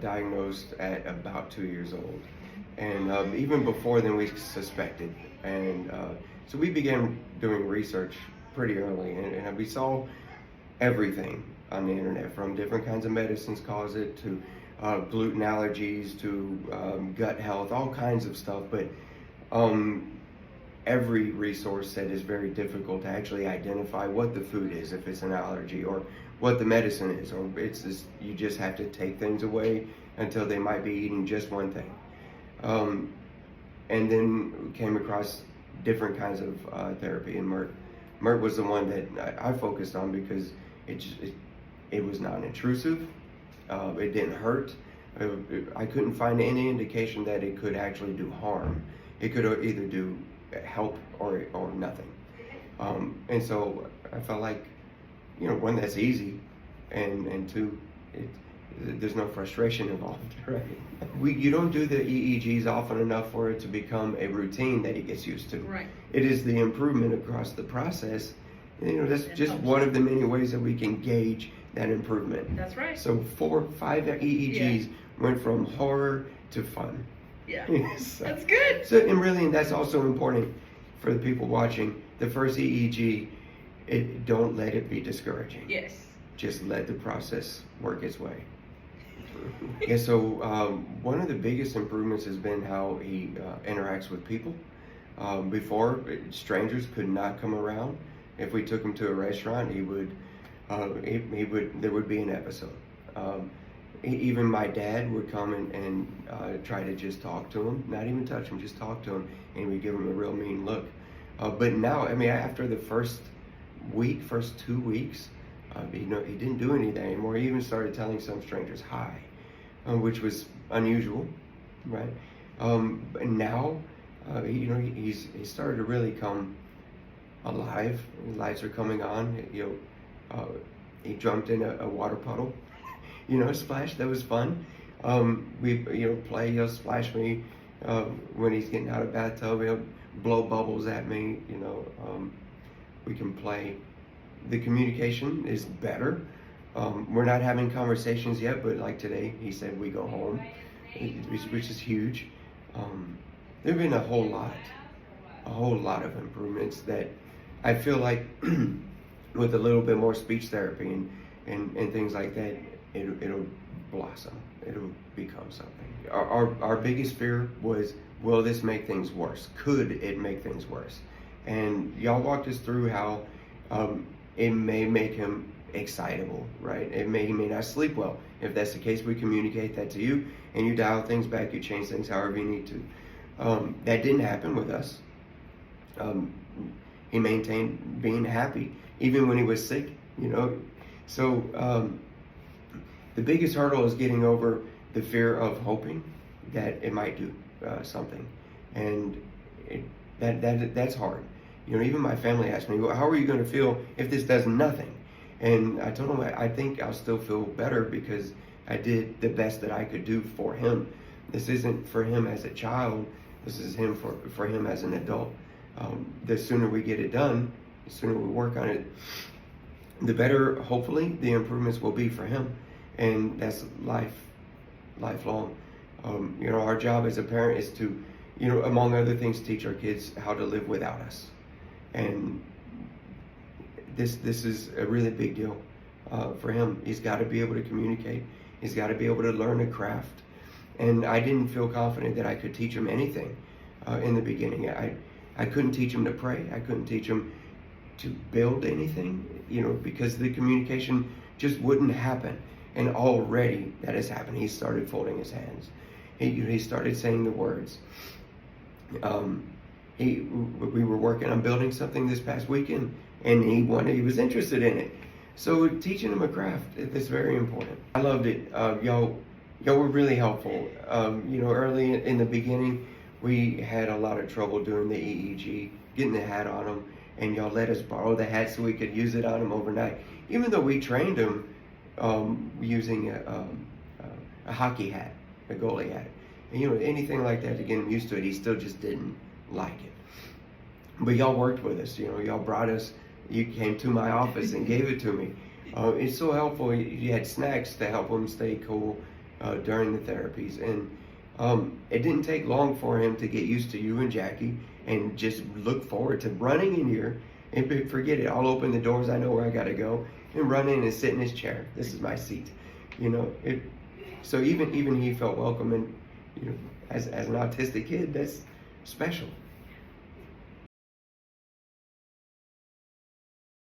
diagnosed at about 2 years old. And even before then, we suspected. And so we began doing research pretty early, and we saw everything on the internet, from different kinds of medicines cause it, to gluten allergies, to gut health, all kinds of stuff. But every resource said it's very difficult to actually identify what the food is, if it's an allergy, or what the medicine is, or it's just, you just have to take things away until they might be eating just one thing. And then we came across different kinds of therapy, and MeRT. MeRT was the one that I focused on because it was non-intrusive, it didn't hurt. I couldn't find any indication that it could actually do harm. It could either do help or nothing. And so I felt like, one, that's easy, and two, there's no frustration involved, right? You don't do the EEGs often enough for it to become a routine that he gets used to. Right. It is the improvement across the process. That's just one of the many ways that we can gauge that improvement. That's right. So 4 or 5 EEGs went from horror to fun. Yeah. So, that's good. So, and that's also important for the people watching. The first EEG, don't let it be discouraging. Yes. Just let the process work its way. Yeah, so one of the biggest improvements has been how he interacts with people. Before, strangers could not come around. If we took him to a restaurant, there would be an episode. Even my dad would come and try to just talk to him, not even touch him, just talk to him, and we'd give him a real mean look. But now, after the first 2 weeks, he didn't do anything anymore. He even started telling some strangers hi, which was unusual, right? And now, he's started to really come alive. Lights are coming on. He jumped in a water puddle, splash. That was fun. We play. He'll splash me when he's getting out of bathtub. He'll blow bubbles at me. We can play. The communication is better. We're not having conversations yet, but like today, he said we go home, which is huge. There have been a whole lot of improvements that I feel like with a little bit more speech therapy and things like that, it'll blossom. It'll become something. Our biggest fear was, will this make things worse? Could it make things worse? And y'all walked us through how it may make him excitable, right? He may not sleep well. If that's the case, we communicate that to you, and you dial things back, you change things however you need to. That didn't happen with us. He maintained being happy, even when he was sick, So the biggest hurdle is getting over the fear of hoping that it might do something. And that's hard. Even my family asked me, well, how are you going to feel if this does nothing? And I told them, I think I'll still feel better because I did the best that I could do for him. This isn't for him as a child. This is for him as an adult. The sooner we get it done, the sooner we work on it, the better, hopefully, the improvements will be for him. And that's lifelong. Our job as a parent is to, among other things, teach our kids how to live without us. And this is a really big deal for him. He's got to be able to communicate. He's got to be able to learn a craft. And I didn't feel confident that I could teach him anything in the beginning. I couldn't teach him to pray. I couldn't teach him to build anything, because the communication just wouldn't happen. And already that has happened. He started folding his hands. He started saying the words. We were working on building something this past weekend, and he was interested in it. So teaching him a craft is very important. I loved it. Y'all were really helpful. Early in the beginning, we had a lot of trouble doing the EEG, getting the hat on him, and y'all let us borrow the hat so we could use it on him overnight. Even though we trained him using a hockey hat, a goalie hat, and anything like that to get him used to it, he still just didn't like it. But y'all worked with us. Y'all brought us. You came to my office and gave it to me. It's so helpful. You had snacks to help him stay cool. during the therapies. And it didn't take long for him to get used to you and Jackie and just look forward to running in here and forget it. I'll open the doors, I know where I gotta go, and run in and sit in his chair. This is my seat. So even he felt welcome, and as an autistic kid, that's special.